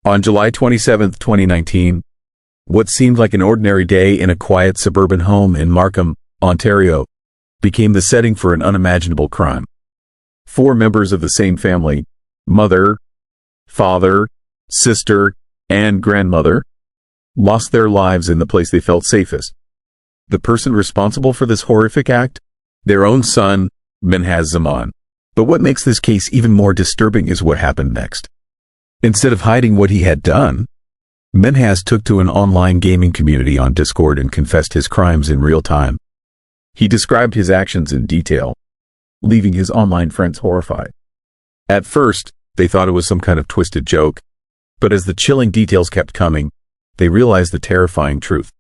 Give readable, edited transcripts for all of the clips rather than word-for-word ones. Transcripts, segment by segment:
On July 27, 2019, what seemed like an ordinary day in a quiet suburban home in Markham, Ontario, became the setting for an unimaginable crime. 4 members of the same family, mother, father, sister, and grandmother, lost their lives in the place they felt safest. The person responsible for this horrific act? Their own son, Menhaz Zaman. But what makes this case even more disturbing is what happened next. Instead of hiding what he had done, Menhaz took to an online gaming community on Discord and confessed his crimes in real time. He described his actions in detail, leaving his online friends horrified. At first, they thought it was some kind of twisted joke, but as the chilling details kept coming, they realized the terrifying truth.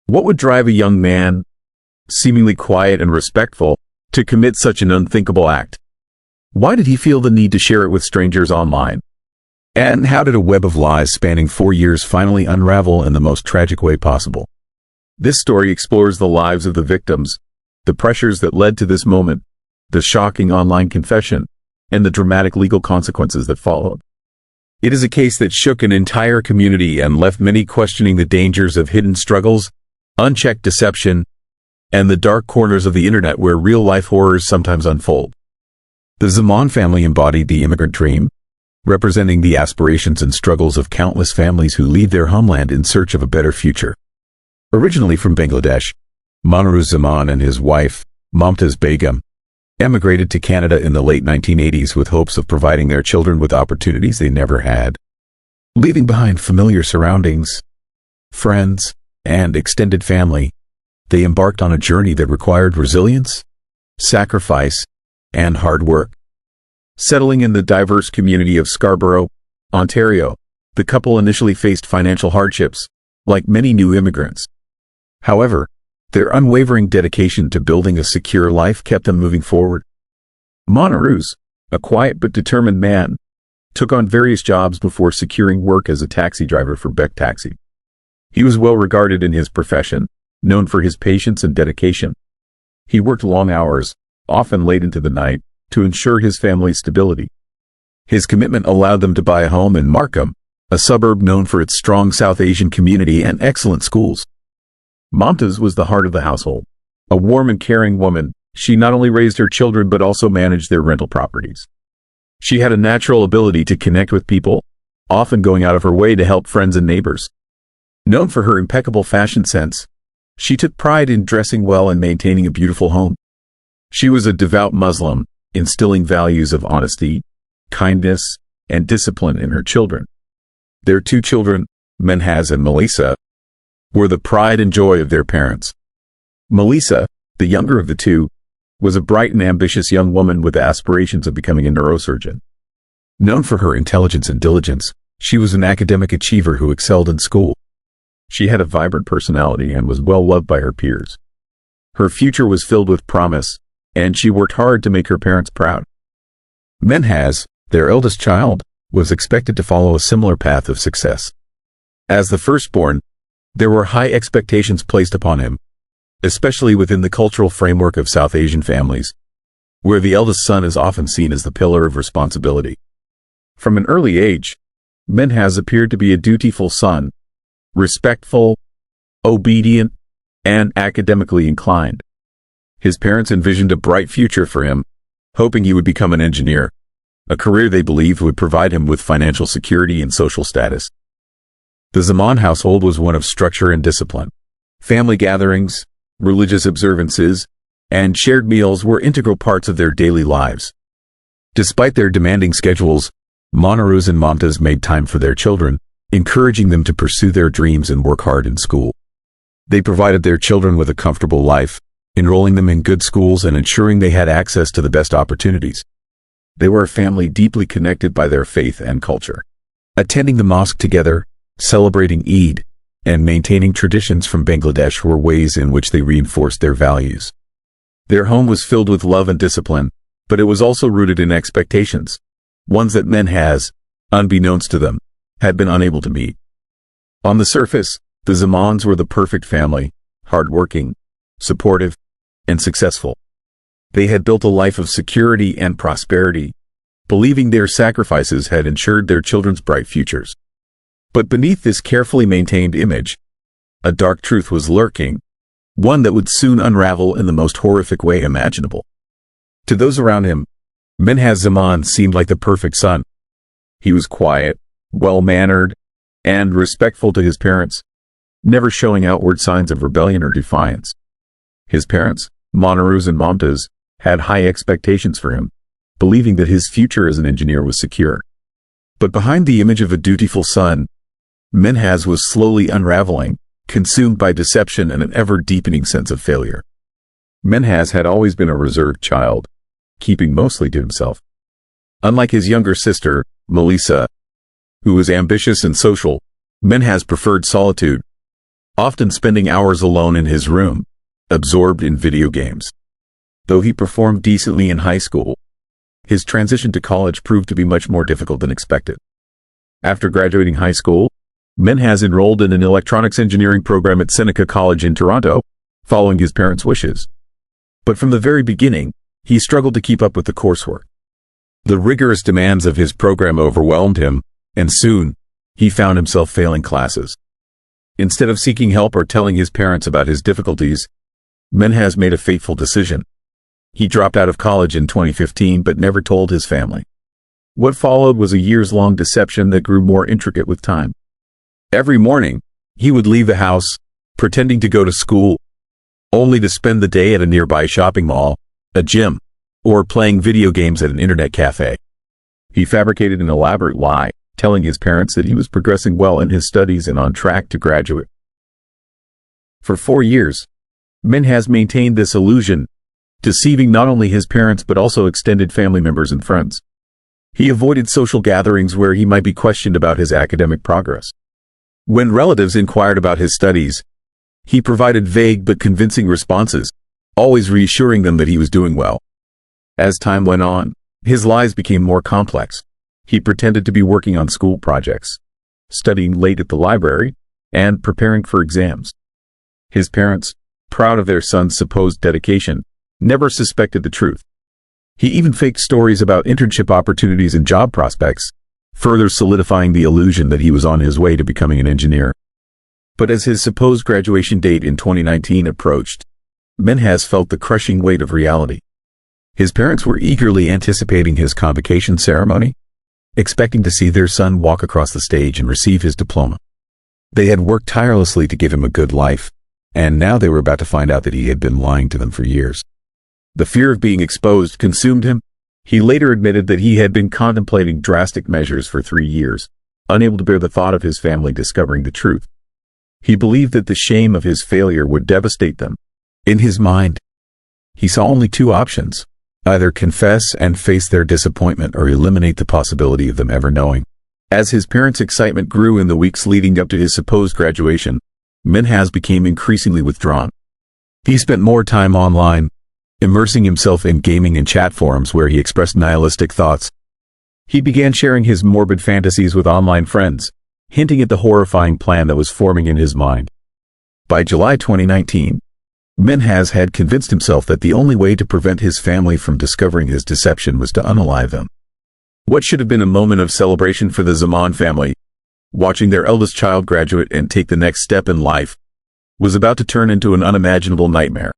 What would drive a young man, seemingly quiet and respectful, to commit such an unthinkable act? Why did he feel the need to share it with strangers online? And how did a web of lies spanning 4 years finally unravel in the most tragic way possible? This story explores the lives of the victims, the pressures that led to this moment, the shocking online confession, and the dramatic legal consequences that followed. It is a case that shook an entire community and left many questioning the dangers of hidden struggles, unchecked deception, and the dark corners of the internet where real-life horrors sometimes unfold. The Zaman family embodied the immigrant dream, representing the aspirations and struggles of countless families who leave their homeland in search of a better future. Originally from Bangladesh, Menhaz Zaman and his wife, Menhaz Begum, emigrated to Canada in the late 1980s with hopes of providing their children with opportunities they never had. Leaving behind familiar surroundings, friends, and extended family, they embarked on a journey that required resilience, sacrifice, and hard work. Settling in the diverse community of Scarborough, Ontario, the couple initially faced financial hardships, like many new immigrants. However, their unwavering dedication to building a secure life kept them moving forward. Menhaz, a quiet but determined man, took on various jobs before securing work as a taxi driver for Beck Taxi. He was well regarded in his profession, known for his patience and dedication. He worked long hours, often late into the night, to ensure his family's stability. His commitment allowed them to buy a home in Markham, a suburb known for its strong South Asian community and excellent schools. Menhaz was the heart of the household. A warm and caring woman, she not only raised her children but also managed their rental properties. She had a natural ability to connect with people, often going out of her way to help friends and neighbors. Known for her impeccable fashion sense, she took pride in dressing well and maintaining a beautiful home. She was a devout Muslim, instilling values of honesty, kindness, and discipline in her children. Their 2 children, Menhaz and Melissa, were the pride and joy of their parents. Melissa, the younger of the 2, was a bright and ambitious young woman with aspirations of becoming a neurosurgeon. Known for her intelligence and diligence, she was an academic achiever who excelled in school. She had a vibrant personality and was well loved by her peers. Her future was filled with promise, and she worked hard to make her parents proud. Menhaz, their eldest child, was expected to follow a similar path of success. As the firstborn, there were high expectations placed upon him, especially within the cultural framework of South Asian families, where the eldest son is often seen as the pillar of responsibility. From an early age, Menhaz appeared to be a dutiful son, respectful, obedient, and academically inclined. His parents envisioned a bright future for him, hoping he would become an engineer, a career they believed would provide him with financial security and social status. The Zaman household was one of structure and discipline. Family gatherings, religious observances, and shared meals were integral parts of their daily lives. Despite their demanding schedules, Menhaz and Menhaz made time for their children, encouraging them to pursue their dreams and work hard in school. They provided their children with a comfortable life, enrolling them in good schools and ensuring they had access to the best opportunities. They were a family deeply connected by their faith and culture. Attending the mosque together, celebrating Eid, and maintaining traditions from Bangladesh were ways in which they reinforced their values. Their home was filled with love and discipline, but it was also rooted in expectations, ones that Menhaz, unbeknownst to them, had been unable to meet. On the surface, the Zamans were the perfect family, hardworking, supportive, and successful. They had built a life of security and prosperity, believing their sacrifices had ensured their children's bright futures. But beneath this carefully maintained image, a dark truth was lurking, one that would soon unravel in the most horrific way imaginable. To those around him, Menhaz Zaman seemed like the perfect son. He was quiet, well-mannered, and respectful to his parents, never showing outward signs of rebellion or defiance. His parents, Monaruz and Momtaz, had high expectations for him, believing that his future as an engineer was secure. But behind the image of a dutiful son, Menhaz was slowly unraveling, consumed by deception and an ever-deepening sense of failure. Menhaz had always been a reserved child, keeping mostly to himself. Unlike his younger sister, Melissa, who was ambitious and social, Menhaz preferred solitude, often spending hours alone in his room, absorbed in video games. Though he performed decently in high school, his transition to college proved to be much more difficult than expected. After graduating high school, Menhaz enrolled in an electronics engineering program at Seneca College in Toronto, following his parents' wishes. But from the very beginning, he struggled to keep up with the coursework. The rigorous demands of his program overwhelmed him, and soon, he found himself failing classes. Instead of seeking help or telling his parents about his difficulties, Menhaz made a fateful decision. He dropped out of college in 2015 but never told his family. What followed was a years-long deception that grew more intricate with time. Every morning, he would leave the house, pretending to go to school, only to spend the day at a nearby shopping mall, a gym, or playing video games at an internet cafe. He fabricated an elaborate lie, telling his parents that he was progressing well in his studies and on track to graduate. For 4 years, Menhaz maintained this illusion, deceiving not only his parents but also extended family members and friends. He avoided social gatherings where he might be questioned about his academic progress. When relatives inquired about his studies, he provided vague but convincing responses, always reassuring them that he was doing well. As time went on, his lies became more complex. He pretended to be working on school projects, studying late at the library, and preparing for exams. His parents, proud of their son's supposed dedication, never suspected the truth. He even faked stories about internship opportunities and job prospects, further solidifying the illusion that he was on his way to becoming an engineer. But as his supposed graduation date in 2019 approached, Menhaz felt the crushing weight of reality. His parents were eagerly anticipating his convocation ceremony, expecting to see their son walk across the stage and receive his diploma. They had worked tirelessly to give him a good life, and now they were about to find out that he had been lying to them for years. The fear of being exposed consumed him. He later admitted that he had been contemplating drastic measures for 3 years, unable to bear the thought of his family discovering the truth. He believed that the shame of his failure would devastate them. In his mind, he saw only 2 options: either confess and face their disappointment or eliminate the possibility of them ever knowing. As his parents' excitement grew in the weeks leading up to his supposed graduation, Menhaz became increasingly withdrawn. He spent more time online, immersing himself in gaming and chat forums where he expressed nihilistic thoughts. He began sharing his morbid fantasies with online friends, hinting at the horrifying plan that was forming in his mind. By July 2019, Menhaz had convinced himself that the only way to prevent his family from discovering his deception was to unalive them. What should have been a moment of celebration for the Zaman family, watching their eldest child graduate and take the next step in life, was about to turn into an unimaginable nightmare.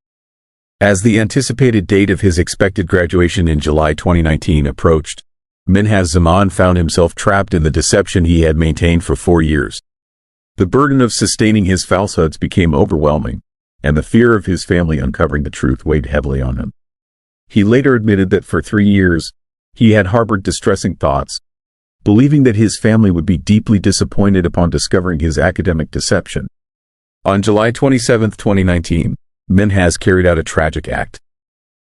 As the anticipated date of his expected graduation in July 2019 approached, Menhaz Zaman found himself trapped in the deception he had maintained for 4 years. The burden of sustaining his falsehoods became overwhelming, and the fear of his family uncovering the truth weighed heavily on him. He later admitted that for 3 years, he had harbored distressing thoughts, believing that his family would be deeply disappointed upon discovering his academic deception. On July 27, 2019, Menhaz carried out a tragic act.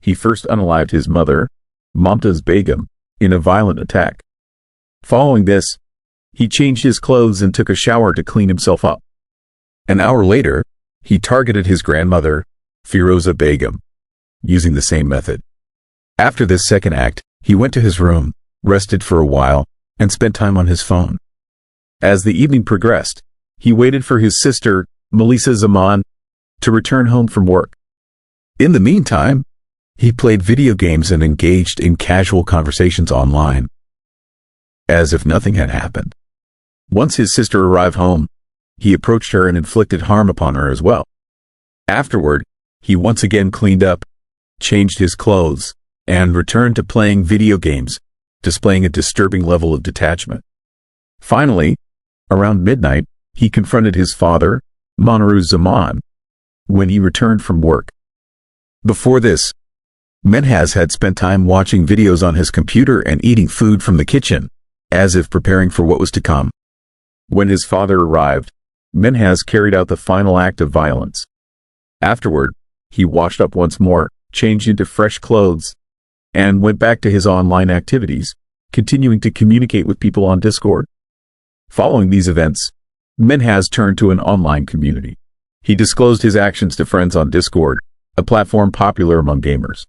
He first unalived his mother, Momtaz Begum, in a violent attack. Following this, he changed his clothes and took a shower to clean himself up. An hour later, he targeted his grandmother, Firoza Begum, using the same method. After this second act, he went to his room, rested for a while, and spent time on his phone. As the evening progressed, he waited for his sister, Menhaz Zaman, to return home from work. In the meantime, he played video games and engaged in casual conversations online, as if nothing had happened. Once his sister arrived home, he approached her and inflicted harm upon her as well. Afterward, he once again cleaned up, changed his clothes, and returned to playing video games, displaying a disturbing level of detachment. Finally, around midnight, he confronted his father, Menhaz Zaman, when he returned from work. Before this, Menhaz had spent time watching videos on his computer and eating food from the kitchen, as if preparing for what was to come. When his father arrived, Menhaz carried out the final act of violence. Afterward, he washed up once more, changed into fresh clothes, and went back to his online activities, continuing to communicate with people on Discord. Following these events, Menhaz turned to an online community. He disclosed his actions to friends on Discord, a platform popular among gamers.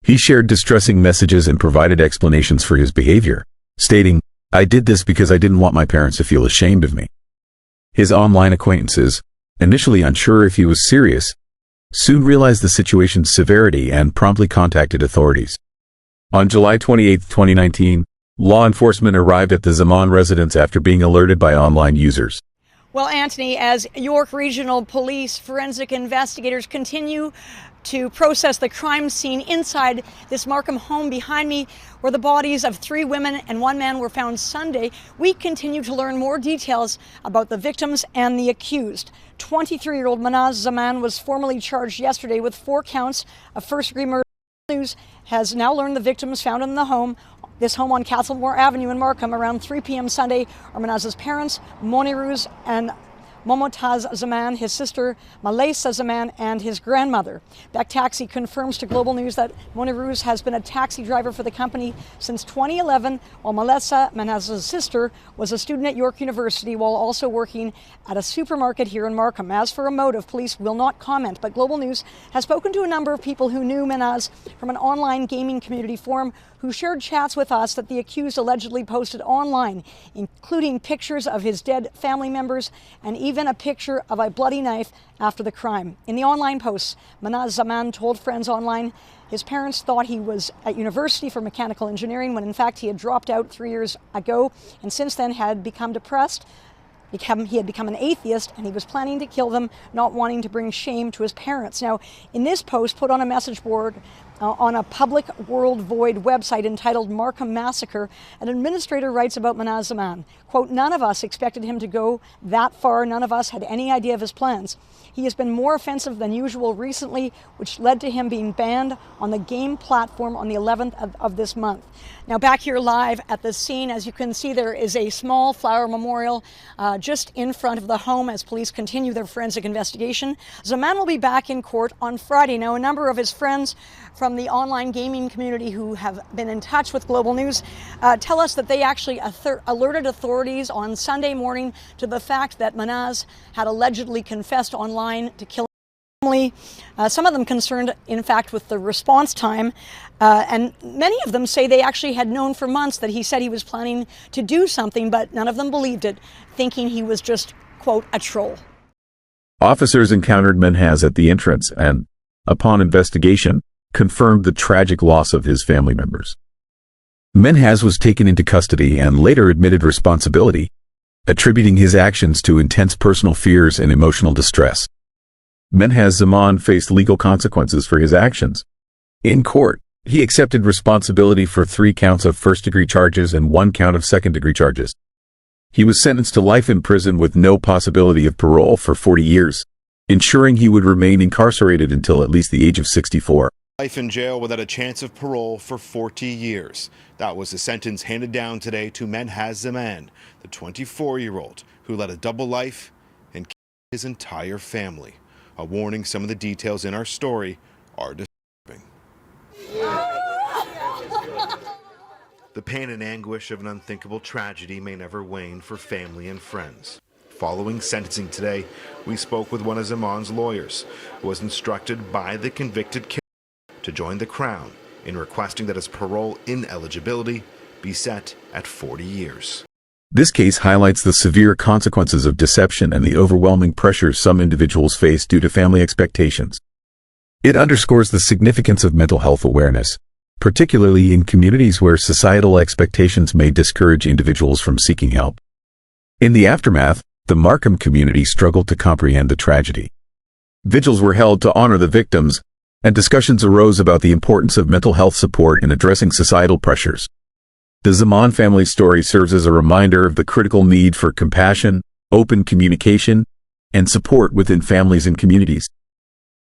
He shared distressing messages and provided explanations for his behavior, stating, "I did this because I didn't want my parents to feel ashamed of me." His online acquaintances, initially unsure if he was serious, soon realized the situation's severity and promptly contacted authorities. On July 28, 2019, law enforcement arrived at the Zaman residence after being alerted by online users. Well, Anthony, as York Regional Police forensic investigators continue to process the crime scene inside this Markham home behind me, where the bodies of 3 women and 1 man were found Sunday, we continue to learn more details about the victims and the accused. 23-year-old Menhaz Zaman was formally charged yesterday with 4 counts of first-degree murder. News has now learned the victims found in the home, this home on Castlemore Avenue in Markham, around 3 p.m. Sunday, are Menhaz's parents, Menhaz and Menhaz Zaman, his sister Menhaz Zaman, and his grandmother. Beck Taxi confirms to Global News that Menhaz has been a taxi driver for the company since 2011, while Menhaz's sister was a student at York University while also working at a supermarket here in Markham. As for a motive, police will not comment, but Global News has spoken to a number of people who knew Menhaz from an online gaming community forum, who shared chats with us that the accused allegedly posted online, including pictures of his dead family members and even a picture of a bloody knife after the crime. In the online posts, Menhaz Zaman told friends online his parents thought he was at university for mechanical engineering, when in fact he had dropped out 3 years ago and since then had become depressed. He had become an atheist, and he was planning to kill them, not wanting to bring shame to his parents. Now, in this post put on a message board on a public World Void website entitled Markham Massacre, an administrator writes about Menhaz Zaman, quote, "None of us expected him to go that far. None of us had any idea of his plans. He has been more offensive than usual recently, which led to him being banned on the game platform on the 11th of this month." Now, back here live at the scene, as you can see, there is a small flower memorial just in front of the home as police continue their forensic investigation. Zaman will be back in court on Friday. Now, a number of his friends from the online gaming community who have been in touch with Global News tell us that they actually alerted authorities on Sunday morning to the fact that Menhaz had allegedly confessed online to killing family. Some of them concerned, in fact, with the response time, and many of them say they actually had known for months that he said he was planning to do something, but none of them believed it, thinking he was just, quote, a troll. Officers encountered Menhaz at the entrance and, upon investigation, confirmed the tragic loss of his family members. Menhaz was taken into custody and later admitted responsibility, attributing his actions to intense personal fears and emotional distress. Menhaz Zaman faced legal consequences for his actions. In court, he accepted responsibility for 3 counts of first-degree charges and 1 count of second-degree charges. He was sentenced to life in prison with no possibility of parole for 40 years, ensuring he would remain incarcerated until at least the age of 64. Life in jail without a chance of parole for 40 years. That was the sentence handed down today to Menhaz Zaman, the 24-year-old who led a double life and killed his entire family. A warning, some of the details in our story are disturbing. The pain and anguish of an unthinkable tragedy may never wane for family and friends. Following sentencing today, we spoke with one of Zaman's lawyers, who was instructed by the convicted killer to join the Crown in requesting that his parole ineligibility be set at 40 years. This case highlights the severe consequences of deception and the overwhelming pressures some individuals face due to family expectations. It underscores the significance of mental health awareness, particularly in communities where societal expectations may discourage individuals from seeking help. In the aftermath, the Markham community struggled to comprehend the tragedy. Vigils were held to honor the victims, and discussions arose about the importance of mental health support in addressing societal pressures. The Zaman family story serves as a reminder of the critical need for compassion, open communication, and support within families and communities.